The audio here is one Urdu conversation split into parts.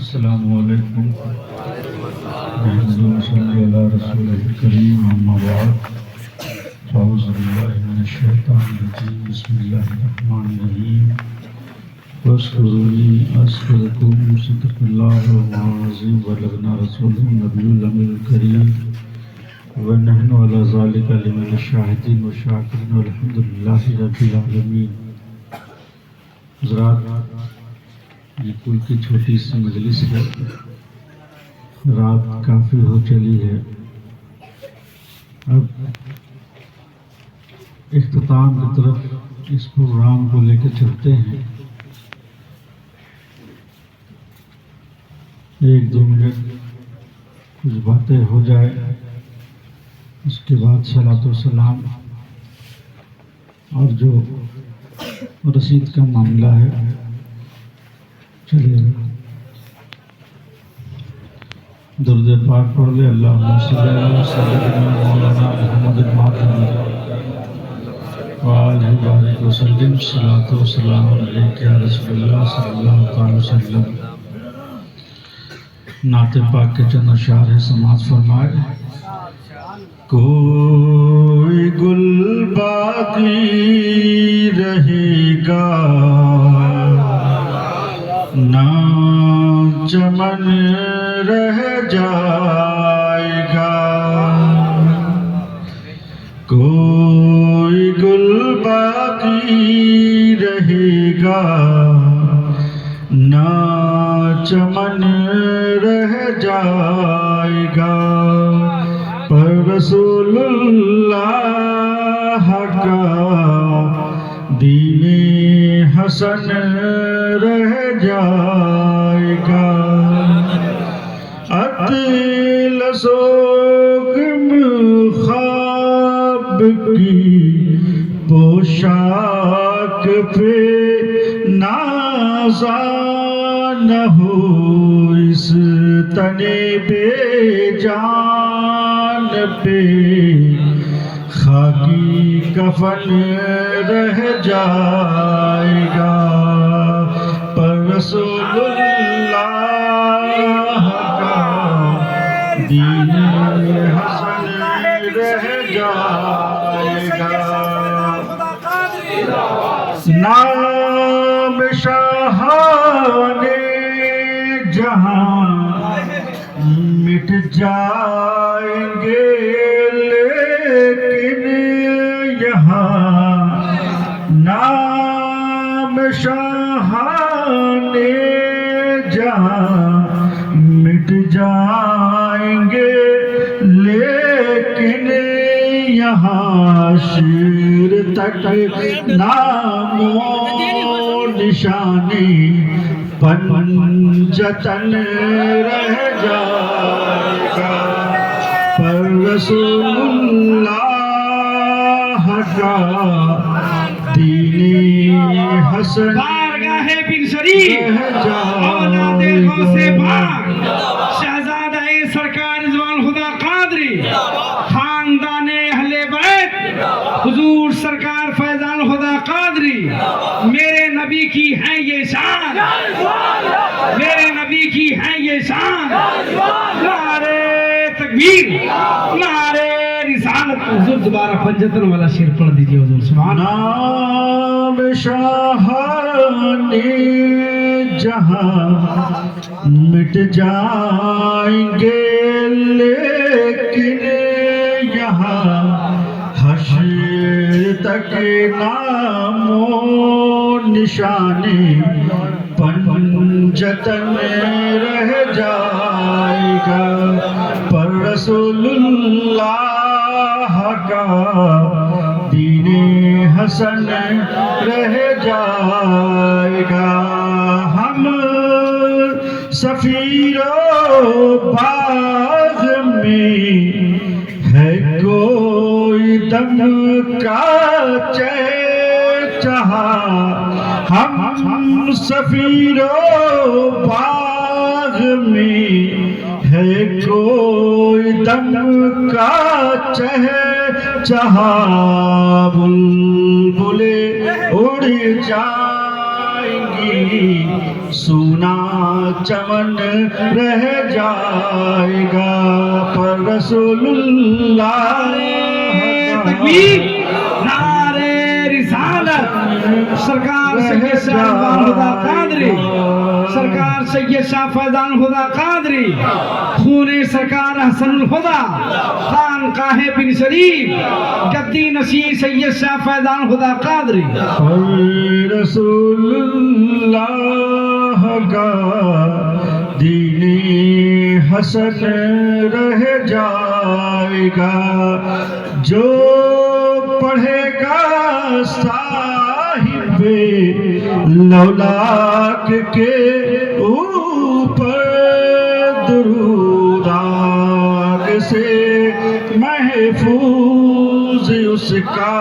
السلام علیکم ورحمۃ صلی اللہ رسول الکریم اما بعد اعوذ باللہ من الشیطان الرجیم بسم اللہ الرحمن الرحیم واذکرونی اذکرکم صدق اللہ العظیم وبلغنا رسوله النبی الامین الکریم ونحن علی ذلک لمن الشاہدین والشاکرین والحمد للہ رب العالمین۔ حضرات، یہ کل کی چھوٹی سی مجلس ہے، رات کافی ہو چلی ہے، اب اختتام کی طرف اس پروگرام کو لے کے چلتے ہیں۔ ایک دو منٹ کچھ باتیں ہو جائے، اس کے بعد صلاۃ و سلام اور جو رسید کا معاملہ ہے چلیے درود پاک پڑھ لے۔ اللہم صلی اللہ سیدنا مولانا محمد وآلہ بارک وسلم، صلاۃ و سلام علیک یا رسول اللہ صلی اللہ علیہ وسلم۔ نعت پاک کے چند اشعار ہے، سماعت فرمائے۔ کوئی گل باقی رہے گا نہ چمن رہ جائے گا، کوئی گل باقی رہے گا نہ چمن رہ جائے گا، پر رسول اللہ کا دین حسن رہ جائے گا، اطلس و خواب کی پوشاک پہ نازا نہ ہو، اس تن بے جان پہ خاکی کفن رہ جائے گا، پر رسول اللہ کا دین حسن رہ جائے گا۔ نام شاہان جہاں مٹ جائیں گے، لیکن یہاں نام شاہان جہاں مٹ جائیں گے، لیکن یہاں شیر تک نام و نشانی پنجتن رہ جائے گا، پر رسول اللہ کا دین حسن بارگاہ بن شریف اولاد غوث پاک شہزادہ سرکار رضوان خدا قادری خاندان اہل بیت حضور سرکار فیضان خدا قادری، میرے نبی کی ہیں یہ شان، میرے نبی کی ہیں یہ شان، نعرے تکبیر، نعرے رسالت۔ حضور دوبارہ پنجتن والا شعر پڑھ دیجئے حضور سبحان۔ نام شاہان جہاں مٹ جائیں گے، لیکن یہاں حشر تک نام و نشانی پنجتن رہ جائے گا، پر رسول اللہ کا دین حسن رہ جائے گا۔ ہم سفیر و باغ میں ہے کوئی دم کا چہچہا، ہم سفیر و باغ میں ہے کوئی دم کا چہچہا، بلبلیں اڑ جائیں گی سونا چمن رہ جائے گا پر رسول اللہ تکبیر نعرے رسالت سرکار سید شاہ فیضان خدا قادری سرکار سید شاہ فیضان خدا قادری خون سرکار حسن الخدا خانقاہ بن شریف گدی نشین سید شاہ فیضان خدا قادری رسول اللہ کا دین حسن رہ جائے گا جو پڑھے گا صاحب لولاک کے اوپر درود آگ سے محفوظ اس کا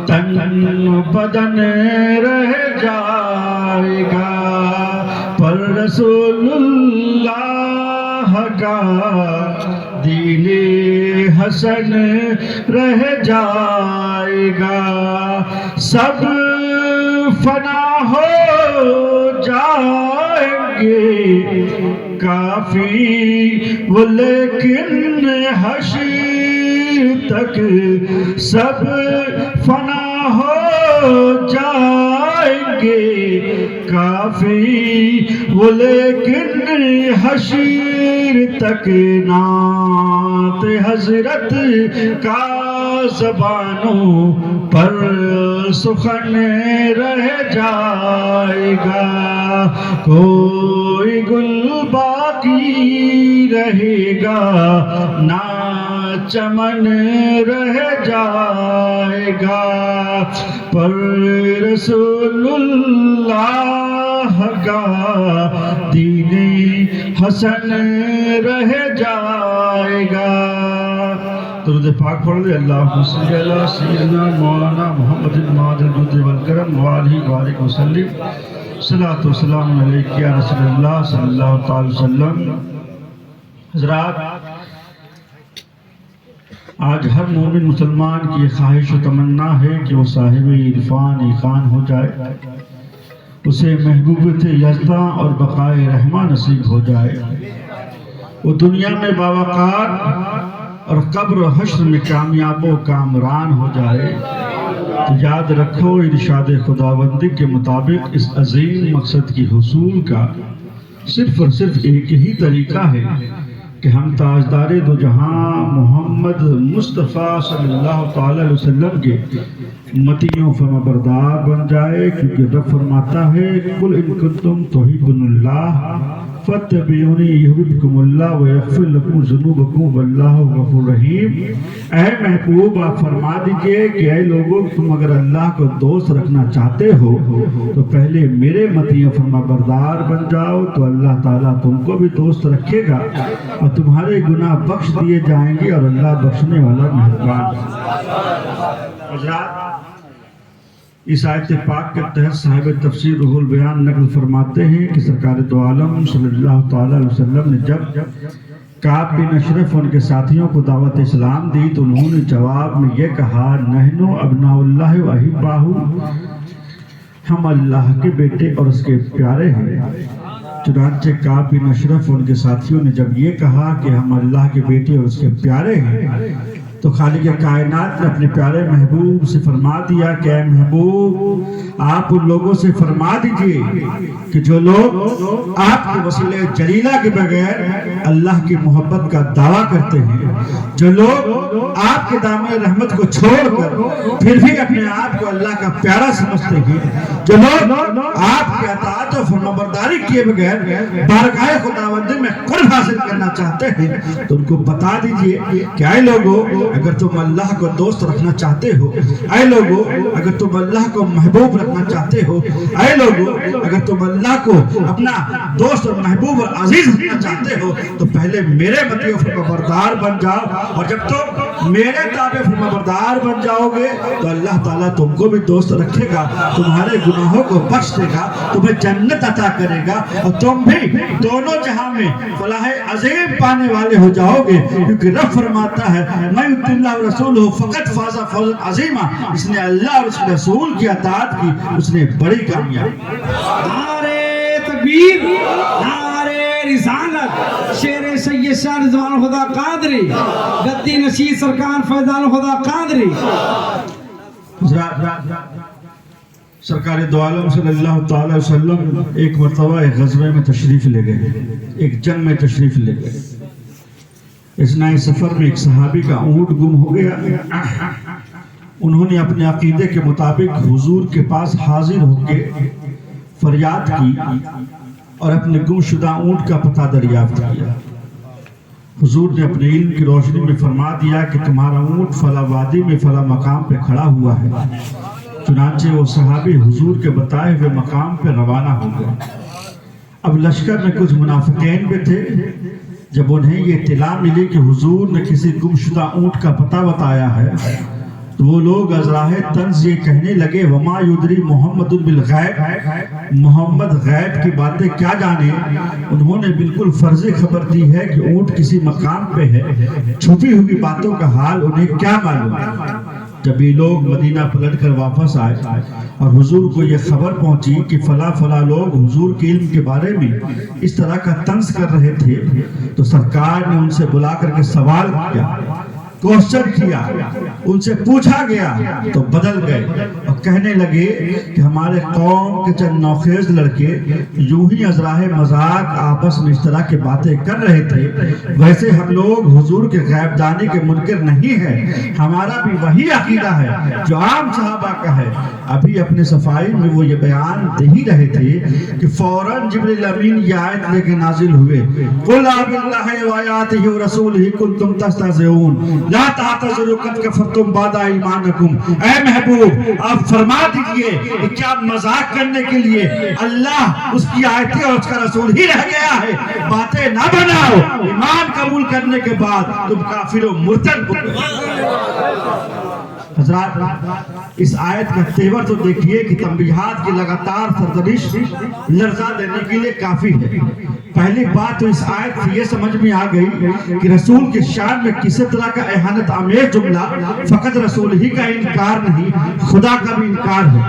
تن بدن رہ جائے گا پر رسول اللہ کا دین حسن رہ جائے گا سب فنا ہو جائیں گے کافی وہ لیکن حشر تک سب فنا ہو جائیں گے کافی وہ لیکن حشر تک نعت حضرت کا زبانوں پر سخن رہ جائے گا کوئی گل باقی رہے گا نہ چمن رہ جائے گا پر رسول اللہ کا دین حسن رہ جائے گا درود پاک پڑھ لے اللہم صلی اللہ سیدنا مولانا محمد المعاد الجود والکرم وآلہ وآلہ وسلم صلاۃ و سلام علیکہ یا رسول اللہ صلی اللہ تعالی وسلم حضرات آج ہر مومن مسلمان کی خواہش و تمنا ہے کہ وہ صاحب عرفان ایقان ہو جائے اسے محبوبیت یزداں اور بقائے رحمہ نصیب ہو جائے وہ دنیا میں باوقار اور قبر و حشر میں کامیاب و کامران ہو جائے تو یاد رکھو ارشاد خداوندی کے مطابق اس عظیم مقصد کی حصول کا صرف اور صرف ایک ہی طریقہ ہے کہ ہم تاجدار دو جہاں محمد مصطفیٰ صلی اللہ تعالی علیہ وسلم کے متیوں فرما بردار بن جائے کیونکہ رب فرماتا ہے قل ان کنتم تحبون اللہ فاتبعونی یحببکم اللہ ویغفر لکم ذنوبکم واللہ غفور رحیم اے محبوب آپ فرما دیجئے کہ اے لوگوں تم اگر اللہ کو دوست رکھنا چاہتے ہو تو پہلے میرے متیوں فرما بردار بن جاؤ تو اللہ تعالیٰ تم کو بھی دوست رکھے گا اور تمہارے گناہ بخش دیے جائیں گے اور اللہ بخشنے والا مہربان حضرات اس آیت پاک کے تحت صاحب تفسیر روح البیان نقل فرماتے ہیں کہ سرکار دو عالم صلی اللہ تعالی علیہ وسلم نے جب کعب بن اشرف ان کے ساتھیوں کو دعوت اسلام دی تو انہوں نے جواب میں یہ کہا نحنو ابناء اللہ و احباہ ہم اللہ کے بیٹے اور اس کے پیارے ہیں چنانچہ کعب بن اشرف ان کے ساتھیوں نے جب یہ کہا کہ ہم اللہ کے بیٹے اور اس کے پیارے ہیں تو خالق کائنات نے اپنے پیارے محبوب سے فرما دیا کہ اے محبوب آپ ان لوگوں سے فرما دیجئے کہ جو لوگ آپ کے وسیلہ جلیلہ کے بغیر اللہ کی محبت کا دعویٰ کرتے ہیں جو لوگ آپ کے دامن رحمت کو چھوڑ کر پھر بھی اپنے آپ کو اللہ کا پیارا سمجھتے ہیں جو لوگ آپ کے اطاعت و فرمانبرداری کیے بغیر بارگاہ خداوندی میں قرب حاصل کرنا چاہتے ہیں تو ان کو بتا دیجئے کہ اے لوگوں اگر تم اللہ کو دوست رکھنا چاہتے ہو اے لوگوں اگر تم اللہ کو محبوب رکھنا چاہتے ہو اے لوگوں اگر تم اللہ کو اپنا دوست اور محبوب اور عزیز رکھنا چاہتے ہو تو پہلے میرے مطیع فرمانبردار بن جاؤ اور جب تم میرے تابع فرمانبردار بن جاؤ گے تو اللہ تعالیٰ تم کو بھی دوست رکھے گا تمہارے گناہوں کو بخش دے گا تمہیں جنت عطا کرے گا اور تم بھی دونوں جہاں میں فلاح عظیم پانے والے ہو جاؤ گے کیونکہ رب فرماتا ہے میں یطع اللہ ورسولہ فقد فاز فوزا عظیما، اس نے اللہ اور اس کے رسول کی اطاعت کی، اس نے بڑی کامیابی۔ نعرے تکبیر، نعرے رسالت، شیر سید شاہ رضوان خدا قادری، گدی نشین سرکار فیضان خدا قادری۔ سرکار دو عالم صلی اللہ تعالی علیہ وسلم ایک مرتبہ ایک غزوے میں تشریف لے گئے، ایک جنگ میں تشریف لے گئے۔ اس نئے سفر میں ایک صحابی کا اونٹ گم ہو گیا۔ انہوں نے اپنے عقیدے کے مطابق حضور کے پاس حاضر ہو کے فریاد کی اور اپنے گم شدہ اونٹ کا پتہ دریافت کیا۔ حضور نے اپنے علم کی روشنی میں فرما دیا کہ تمہارا اونٹ فلاں وادی میں فلاں مقام پہ کھڑا ہوا ہے۔ چنانچہ وہ صحابی حضور کے بتائے ہوئے مقام پہ روانہ ہو گئے۔ اب لشکر میں کچھ منافقین بھی تھے۔ جب انہیں یہ اطلاع ملی کہ حضور نے کسی گم شدہ اونٹ کا پتہ بتایا ہے تو وہ لوگ از راہ طنز یہ کہنے لگے وما یدری محمد بالغیب، محمد غیب کی باتیں کیا جانے۔ انہوں نے بالکل فرضی خبر دی ہے کہ اونٹ کسی مقام پہ ہے، چھپی ہوئی باتوں کا حال انہیں کیا معلوم۔ جب یہ لوگ مدینہ پلٹ کر واپس آئے اور حضور کو یہ خبر پہنچی کہ فلاں فلاں لوگ حضور کے علم کے بارے میں اس طرح کا طنز کر رہے تھے تو سرکار نے ان سے بلا کر کے سوال کیا، کوشچن کیا، ان سے پوچھا گیا تو بدل گئے اور کہنے لگے کہ ہمارے قوم کے چند نوخیز لڑکے یوں ہی از راہ مذاق آپس میں اس طرح کی باتیں کر رہے تھے۔ ویسے ہم لوگ حضور کے غیب دانی کے منکر نہیں ہیں، ہمارا بھی وہی عقیدہ ہے جو عام صحابہ کا ہے۔ ابھی اپنے صفائی میں وہ یہ بیان دے ہی رہے تھے کہ فوراً جبریل امین یہ آیت لے کے نازل ہوئے، قُلْ آبِاللَّهِ وَآيَاتِهِ وَرَسُولِهِ كُنْتُمْ تَسْتَهْزِئُونَ لا تعتذروا قد كفرتم بعد ایمانکم۔ اے محبوب آپ فرما دیجئے کہ کیا مذاق کرنے کے لیے اللہ، اس کی آیتیں اور اس کا رسول ہی رہ گیا ہے؟ باتیں نہ بناؤ، ایمان قبول کرنے کے بعد تم کافر و مرتد ہو گئے۔ حضرات اس آیت کا تیور تو دیکھیے کہ تنبیہات کی لگاتار سرزنش لرزہ دینے کے لیے کافی ہے۔ پہلی بات تو اس آیت سے یہ سمجھ میں آ گئی کہ رسول کے شان میں کسی طرح کا اہانت آمیز جملہ فقط رسول ہی کا انکار نہیں، خدا کا بھی انکار ہے۔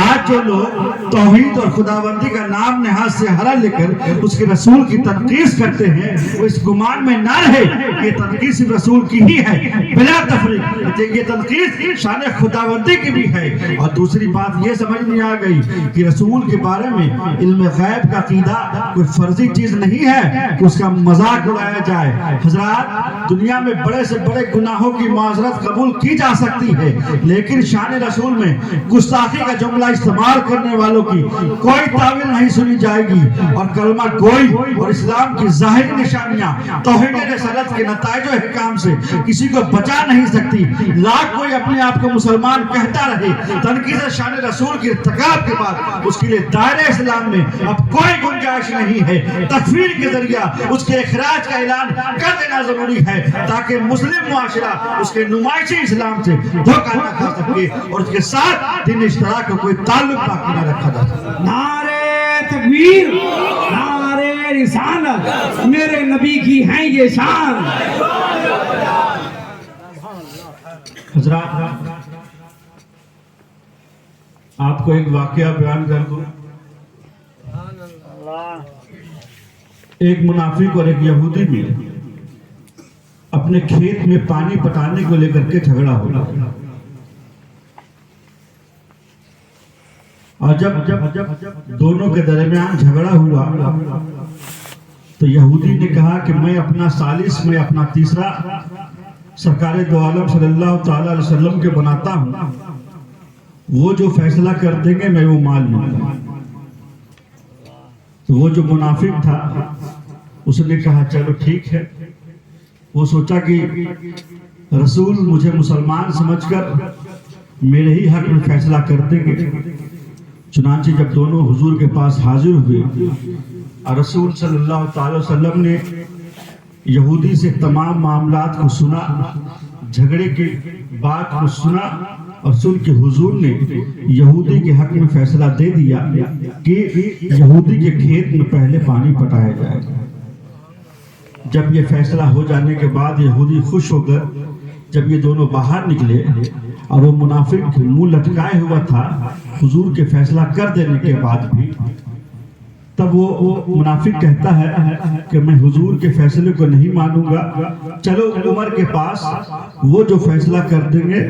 آج جو لوگ توحید اور خداوندی کا نام نہاد سے ہرا لے کر اس کے رسول کی تنقیص کرتے ہیں، وہ اس گمان میں نہ رہے کہ یہ تنقیص رسول کی ہی ہے بلا تفریق، یہ تنقیص شان خداوندی کی بھی ہے۔ اور دوسری بات یہ سمجھ میں آ گئی کہ رسول کے بارے میں علم غیب کا عقیدہ کوئی فرضی چیز نہیں ہے کہ اس کا مذاق اڑایا جائے۔ حضرات دنیا میں بڑے سے بڑے گناہوں کی معذرت قبول کی جا سکتی ہے، لیکن شان رسول میں گستاخی کا جملہ استعمال کرنے والوں کی کوئی تعویل نہیں سنی جائے گی، اور کلمہ گوئی اور اسلام کی ظاہری نشانیاں توحید رسالت کے نتائج و احکام سے کسی کو بچا نہیں سکتی۔ لاکھ کوئی اپنے آپ کو مسلمان کہتا رہے، تنقیص شان رسول کے ارتکاب کے بعد اس کے لیے دائرہ اسلام میں اب کوئی گنجائش نہیں ہے۔ تکفیر کے ذریعہ اس کے اخراج کا اعلان کر دینا ضروری ہے تاکہ مسلم معاشرہ اس کے نمائشی اسلام سے دھوکہ نہ کھا سکے اور اس کے ساتھ دین اشتراک کا کوئی تعلق باقی نہ رکھا جا سکے۔ نعرے تکبیر، نعرے رسالت، میرے نبی کی ہیں یہ شان۔ حضرات آپ کو ایک واقعہ بیان کر دوں۔ ایک منافق اور ایک یہودی میں اپنے کھیت میں پانی پٹانے کو لے کر کے جھگڑا ہوا، اور جب دونوں کے درمیان جھگڑا ہوا تو یہودی نے کہا کہ میں اپنا ثالث، میں اپنا تیسرا سرکار دو عالم صلی اللہ تعالی علیہ وسلم کے بناتا ہوں، وہ جو فیصلہ کر دیں گے میں وہ مان لوں گا۔ تو وہ جو منافق تھا اس نے کہا چلو ٹھیک ہے۔ وہ سوچا کہ رسول مجھے مسلمان سمجھ کر میرے ہی حق میں فیصلہ کر دیں گے۔ چنانچہ جب دونوں حضور کے پاس حاضر ہوئے اور رسول صلی اللہ تعالی وسلم نے یہودی سے تمام معاملات کو سنا، جھگڑے کی بات کو سنا، اور سن کے حضور نے یہودی کے حق میں فیصلہ دے دیا کہ یہودی کے کھیت میں پہلے پانی پٹایا جائے گا۔ جب یہ فیصلہ ہو جانے کے بعد یہودی خوش ہو کر جب یہ دونوں باہر نکلے اور وہ منافق منہ لٹکائے ہوا تھا حضور کے فیصلہ کر دینے کے بعد بھی، تب وہ منافق کہتا ہے کہ میں حضور کے فیصلے کو نہیں مانوں گا، چلو عمر کے پاس، وہ جو فیصلہ کر دیں گے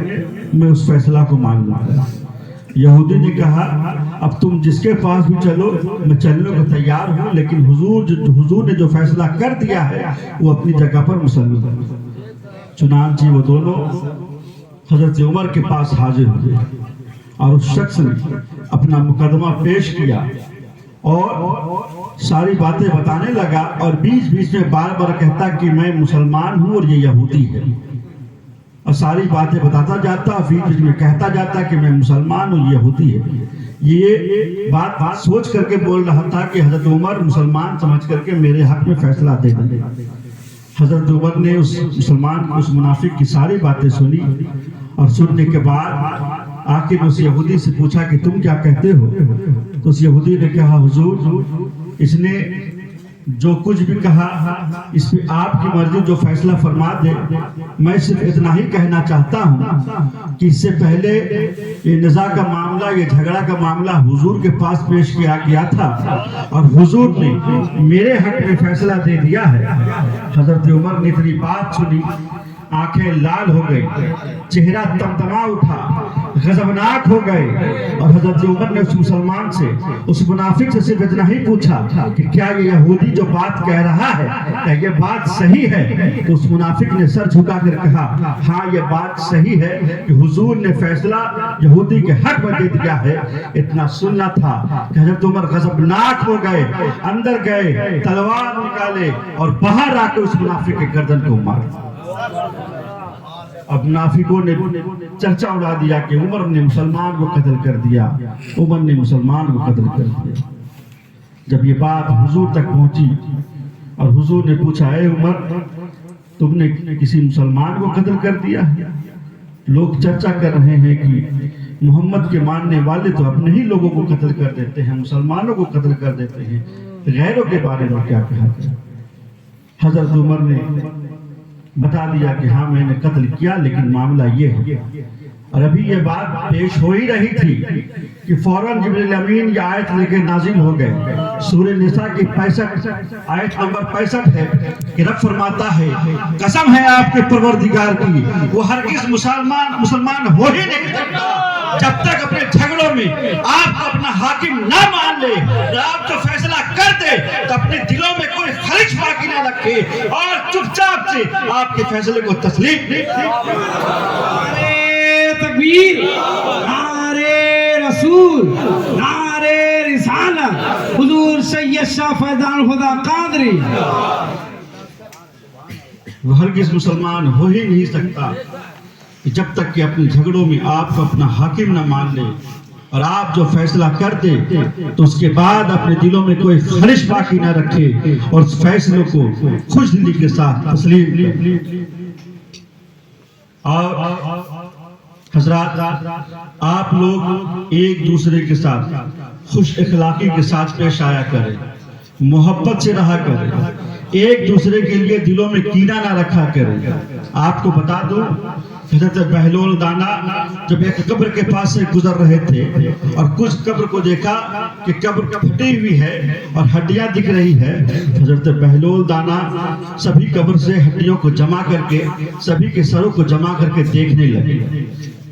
میں اس فیصلہ کو مان لوں گا۔ یہودی نے کہا اب تم جس کے پاس بھی چلو میں چلنے کو تیار ہوں، لیکن حضور نے جو فیصلہ کر دیا ہے وہ اپنی جگہ پر مسلم ہے۔ چنانچہ وہ دونوں حضرت عمر کے پاس حاضر ہوئے اور اس شخص نے اپنا مقدمہ پیش کیا اور ساری باتیں بتانے لگا، اور بیچ بیچ میں بار بار کہتا کہ میں مسلمان ہوں اور یہ یہودی ہے، اور ساری باتیں بتاتا جاتا، بیچ بیچ میں کہتا جاتا کہ میں مسلمان ہوں، یہ یہودی ہے۔ یہ بات سوچ کر کے بول رہا تھا کہ حضرت عمر مسلمان سمجھ کر کے میرے حق میں فیصلہ دے دیں۔ حضرت عمر نے اس مسلمان اس منافق کی ساری باتیں سنی، اور سننے کے بعد آخر اس یہودی سے پوچھا کہ تم کیا کہتے ہو؟ تو اس یہودی نے کہا حضور اس نے جو کچھ بھی کہا اس پہ آپ کی مرضی، جو فیصلہ فرما دے۔ میں صرف اتنا ہی کہنا چاہتا ہوں کہ اس سے پہلے یہ نزاع کا معاملہ، یہ جھگڑا کا معاملہ حضور کے پاس پیش کیا گیا تھا اور حضور نے میرے حق میں فیصلہ دے دیا ہے۔ حضرت عمر نے اتنی بات سنی، آنکھیں لال ہو گئی، چہرہ تمتما اٹھا، غضبناک ہو گئے، اور حضرت عمر نے اس مسلمان سے، اس منافق سے صرف اتنا ہی پوچھا کہ کیا یہ یہودی جو بات کہہ رہا ہے کیا یہ بات صحیح ہے؟ تو اس منافق نے سر جھکا کر کہا ہاں یہ بات صحیح ہے کہ حضور نے فیصلہ یہودی کے حق میں دے دیا ہے۔ اتنا سننا تھا کہ حضرت عمر غضبناک ہو گئے، اندر گئے، تلوار نکالے اور باہر آ کے اس منافق کے گردن کو مارا۔ اب منافقوں نے چرچا اڑا دیا کہ عمر نے مسلمان کو قتل کر دیا، عمر نے مسلمان کو قتل کر دیا۔ جب یہ بات حضور تک پہنچی اور حضور نے پوچھا اے عمر تم نے کسی مسلمان کو قتل کر دیا؟ لوگ چرچا کر رہے ہیں کہ محمد کے ماننے والے تو اپنے ہی لوگوں کو قتل کر دیتے ہیں، مسلمانوں کو قتل کر دیتے ہیں، غیروں کے بارے میں کیا کہا جائے؟ حضرت عمر نے بتا دیا کہ ہاں میں نے قتل کیا، لیکن معاملہ یہ ہے۔ اور ابھی یہ بات پیش ہو ہی رہی تھی کہ فوراً جبریل امین یہ آیت لے کے نازل ہو گئے۔ سورہ نساء کی 65 آیت نمبر 65 ہے کہ رب فرماتا ہے قسم ہے آپ کے پروردگار کی وہ ہرگز مسلمان ہو ہی نہیں سکتا جب تک اپنے جھگڑوں میں آپ کو اپنا حاکم نہ مان لے، آپ جو فیصلہ کر دے تو اپنے دلوں میں کوئی خلش باقی نہ رکھے اور چپ چاپ سے آپ کے فیصلے کو تسلیم نعرے تکبیر، نعرے رسول، نعرے رسالت، حضور سید شاہ فیضان خدا قادری۔ وہ ہرگز مسلمان ہو ہی نہیں سکتا جب تک کہ اپنے جھگڑوں میں آپ کو اپنا حاکم نہ مان لے، اور آپ جو فیصلہ کر دے تو اس کے بعد اپنے دلوں میں کوئی خلش باقی نہ رکھے اور اس فیصلوں کو خوش دلی کے ساتھ تسلیم لے۔ اور حضرات آپ لوگ ایک دوسرے کے ساتھ خوش اخلاقی کے ساتھ پیش آیا کریں، محبت سے رہا کریں، ایک دوسرے کے لیے دلوں میں کینہ نہ رکھا کریں۔ آپ کو بتا دوں حضرت بہلول دانا جب ایک قبر کے پاس سے گزر رہے تھے اور کچھ قبر کو دیکھا کہ قبر پھٹی ہوئی ہے اور ہڈیاں دکھ رہی ہے، حضرت بہلول دانا سبھی قبر سے ہڈیوں کو جمع کر کے سبھی کے سروں کو جمع کر کے دیکھنے لگے۔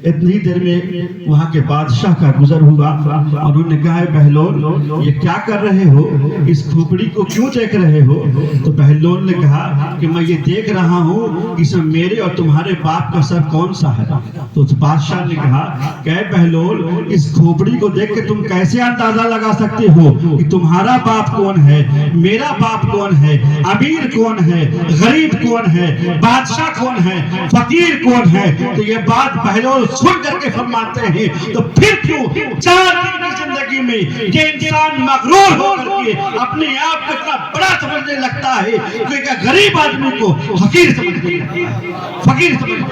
اتنی دیر میں وہاں کے بادشاہ کا گزر ہوا اور انہوں نے کہا بہلول یہ کیا کر رہے ہو، اس کھوپڑی کو کیوں دیکھ رہے ہو؟ تو بہلول نے کہا کہ میں یہ دیکھ رہا ہوں کہ اس میں میرے اور تمہارے باپ کا سر کون سا ہے۔ تو اس بادشاہ نے کہا کہ اے بہلول اس کھوپڑی کو دیکھ کے تم کیسے اندازہ لگا سکتے ہو کہ تمہارا باپ کون ہے، میرا باپ کون ہے، امیر کون ہے، غریب کون ہے، بادشاہ کون ہے، فقیر کون ہے؟ تو یہ بات بہلول سن کر کے فرماتے ہیں تو پھر کیوں 4 دن کی زندگی میں یہ انسان مغرور ہو کر کے اپنے آپ کو اتنا بڑا سمجھنے لگتا ہے کہ غریب آدمی کو فقیر سمجھنے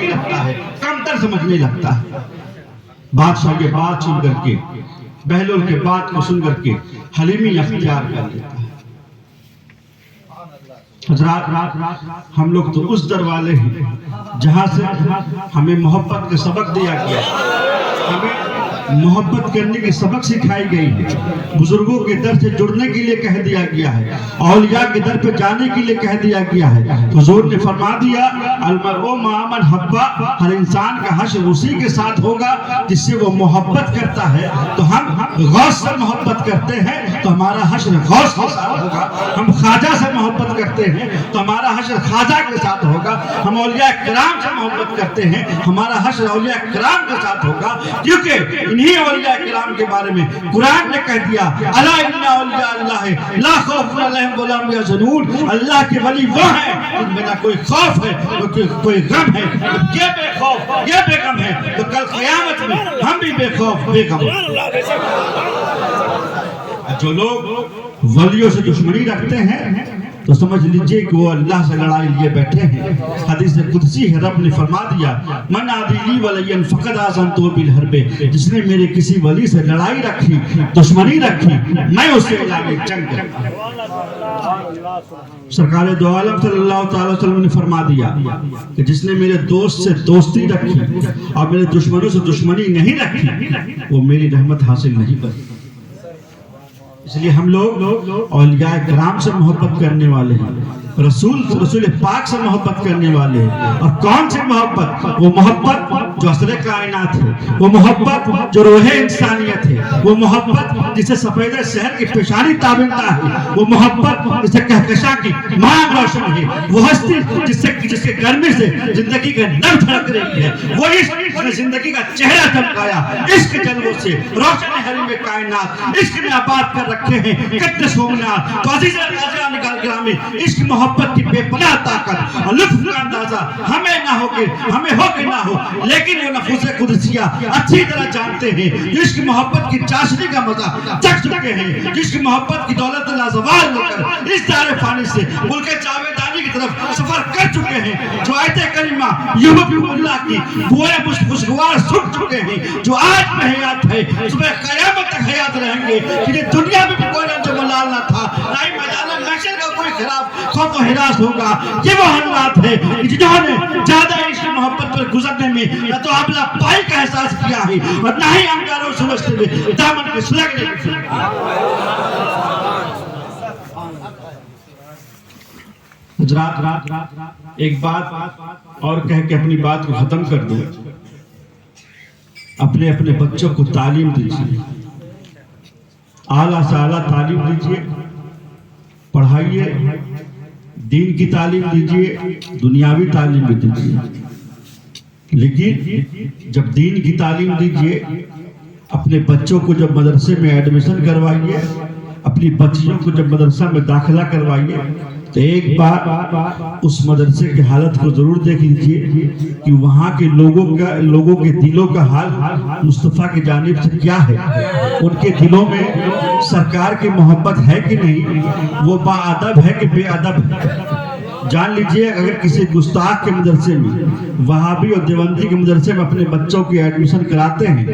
لگتا ہے، کمتر سمجھنے لگتا ہے۔ بادشاہ کے بات سن کر کے، بہلول کے بات کو سن کر کے حلیمی اختیار کر لیتا ہے۔ حضرات ہم لوگ تو اس در والے ہیں جہاں سے ہمیں محبت کے سبق دیا گیا، ہمیں محبت کرنے کی سبق سکھائی گئی ہے، بزرگوں کے در سے جڑنے کے لیے کہہ دیا گیا ہے، اولیاء کے در پہ جانے کے لیے کہہ دیا گیا ہے۔ حضور نے فرما دیا المرء مع من حب، ہر انسان کا حشر اسی کے ساتھ ہوگا جس سے وہ محبت کرتا ہے۔ تو ہم غوث سے محبت کرتے ہیں تو ہمارا حشر غوث کے ساتھ ہوگا، ہم خواجہ سے محبت کرتے ہیں تو ہمارا حشر خواجہ کے ساتھ ہوگا، ہم اولیاء کرام سے محبت کرتے ہیں ہمارا حشر اولیاء کرام کے ساتھ ہوگا، کیونکہ انہی اولیاء کرام کے بارے میں قرآن نے کہہ دیا الا ان اولیاء اللہ لا خوف علیہم ولا هم یحزنون، اللہ کے ولی وہ ہیں جن میں نہ کوئی خوف ہے کوئی غم ہے، یہ بے خوف یہ بے غم ہے تو کل قیامت میں ہم بھی بے خوف بے غم۔ جو لوگ ولیوں سے دشمنی رکھتے ہیں تو سمجھ لیجئے کہ وہ اللہ سے لڑائی لیے بیٹھے ہیں۔ حدیث قدسی ہے، رب نے فرما دیا من عادی لی ولی فقد آذنتہ بالحرب، جس نے میرے کسی ولی سے لڑائی رکھی دشمنی رکھی میں اس سے اعلان جنگ کرتا ہوں۔ سرکار دو عالم صلی اللہ تعالی وسلم نے فرما دیا کہ جس نے میرے دوست سے دوستی رکھی اور میرے دشمنوں سے دشمنی نہیں رکھی وہ میری رحمت حاصل نہیں کرتی۔ اس لیے ہم لوگ اولیاء کرام سے محبت کرنے والے ہیں، رسول پاک سے محبت کرنے والے ہیں۔ اور کون سی محبت؟ وہ محبت جو اصل کائنات ہے، وہ محبت جو روح انسانیت ہے، وہ محبت جسے سفید شہر کی پیشانی تابندہ ہے، وہ محبت جسے کہکشاں کی مانگ روشن ہے، وہ ہستی جس کے گرمی سے زندگی کا نر دھڑک رہی ہے، وہ عشق نے زندگی کا چہرہ چمکایا، عشق جلووں سے روشن حریم کائنات عشق نے آباد کر رکھے ہیں قدس و منار۔ تو عزیز راجان گرامی، عشق محبت کی بے پناہ طاقت اور لطف کا اندازہ ہمیں ہو کہ نہ ہو، لیکن وہ نفوس قدسیہ اچھی طرح جانتے ہیں، جس کی محبت کی چاشنی کا مزہ چکھ چکے ہیں، جس کی محبت کی دولت لازوال لے کر اس دار فانی سے ملک جاویدانی کی طرف سفر کر چکے ہیں، جو آیت کریمہ یحب اللہ کی بوئے خوشگوار سن چکے ہیں، جو آج میں حیات ہے صبح قیامت تک حیات رہیں گے، کہ دنیا میں بھی کوئی جو ملال نہ تھا، نہ ہی میدان محشر کا کوئی خلاف خوف و ہراس ہوگا۔ یہ وہ حضرات ہے جنہوں نے زیادہ عشق محبت پر گزرنے میں نہ تو ابلا پائی کا احساس کیا ہے اور نہ ہی انگاروں سمجھتے ہوئے دامن کے سلگنے کی۔ حضرات ایک بات اور کہہ کے اپنی بات کو ختم کر دوں، اپنے بچوں کو تعلیم دیجیے، اعلیٰ سے اعلیٰ تعلیم دیجیے، پڑھائیے، دین کی تعلیم دیجیے، دنیاوی تعلیم بھی دیجیے، لیکن جب دین کی تعلیم دیجیے اپنے بچوں کو جب مدرسے میں ایڈمیشن کروائیے، اپنی بچیوں کو جب مدرسہ میں داخلہ کروائیے تو ایک بار اس مدرسے کی حالت کو ضرور دیکھ لیجیے کہ وہاں کے لوگوں کے دلوں کا حال مصطفیٰ کی جانب سے کیا ہے، ان کے دلوں میں سرکار کی محبت ہے کہ نہیں، وہ با ادب ہے کہ بے ادب ہے۔ جان لیجئے اگر کسی گستاخ کے مدرسے میں، وہابی اور دیوبندی کے مدرسے میں اپنے بچوں کی ایڈمیشن کراتے ہیں،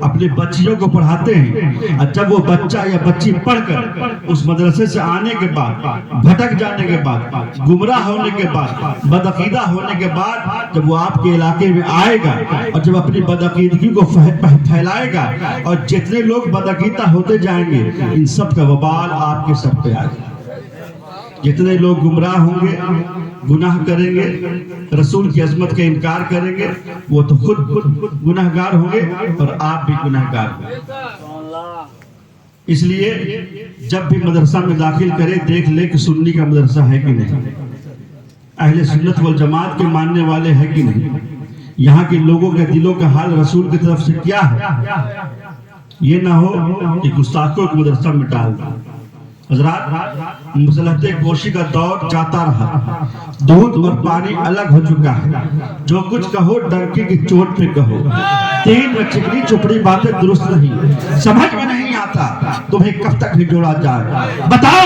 اپنے بچیوں کو پڑھاتے ہیں، اور جب وہ بچہ یا بچی پڑھ کر اس مدرسے سے آنے کے بعد، بھٹک جانے کے بعد، گمراہ ہونے کے بعد، بدعقیدہ ہونے کے بعد جب وہ آپ کے علاقے میں آئے گا اور جب اپنی بدعقیدگی کو پھیلائے گا اور جتنے لوگ بدعقیدہ ہوتے جائیں گے ان سب کا وبال آپ کے سر پہ آئے گا۔ جتنے لوگ گمراہ ہوں گے، گناہ کریں گے، رسول کی عظمت کا انکار کریں گے، وہ تو خود گناہگار ہوں گے اور آپ بھی گناہگار ہوں گے۔ اس لیے جب بھی مدرسہ میں داخل کرے دیکھ لے کہ سنی کا مدرسہ ہے کہ نہیں، اہل سنت والجماعت کے ماننے والے ہیں کہ نہیں، یہاں کے لوگوں کے دلوں کا حال رسول کی طرف سے کیا ہے۔ یہ نہ ہو کہ گستاخوں کو مدرسہ میں ڈال دیں۔ حضرات مصلحت کوشی کا دور جاتا رہا، دودھ اور پانی الگ ہو چکا ہے، جو کچھ کہو ڈنکی کی چوٹ پہ کہو، تین میں چکنی چپڑی باتیں درست نہیں، سمجھ میں نہیں آتا تمہیں کب تک ہی جوڑا جائے، بتاؤ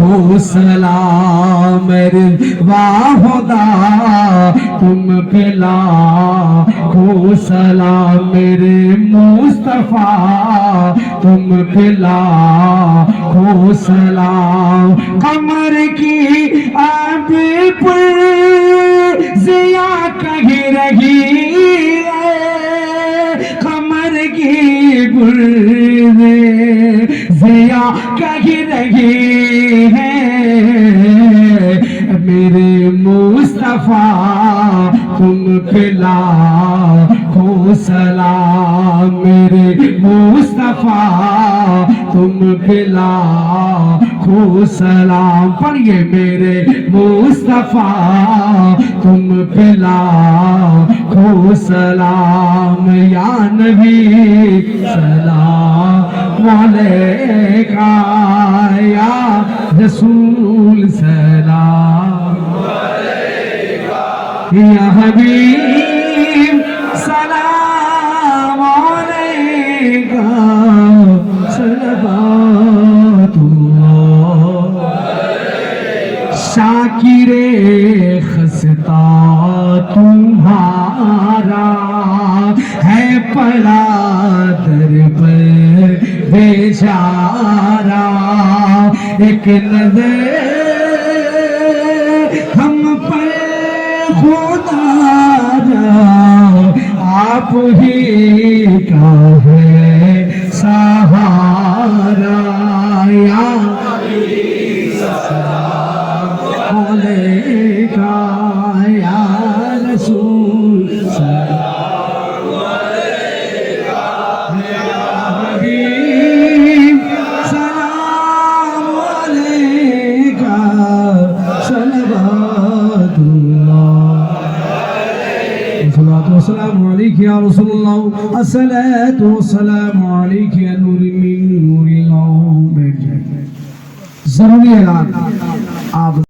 خو سلام رضا خدا تم پہ لاکھوں سلام میرے مصطفیٰ تم پہ لاکھوں سلام قمر کی آب پر ضیا کہیں رہی ہے قمر کی پر ضیا کہیں رہی ہے میرے مصطفیٰ تم پہ لاکھوں سلام میرے مصطفیٰ تم پہ لاکھوں سلام پڑھیے میرے مصطفیٰ تم پہ لاکھوں سلام یا نبی سلام علیکہ یا رسول سلام یا حبیب سلام علیکہ صلوات اللہ شاکر خستہ تمہارا ہے پڑا در پر بیچارہ ایک نظر ہم پر خدا را آپ ہی کا ہے سہارا یا سلام علیکہ یا رسول سلام علیکہ یا حبیب سلام علیکہ صلوات اللہ السلام علیکم یا رسول اللہ السلام علیکم یا نور من نور اللہ بیٹھ جائیں ضروری اعلان آپ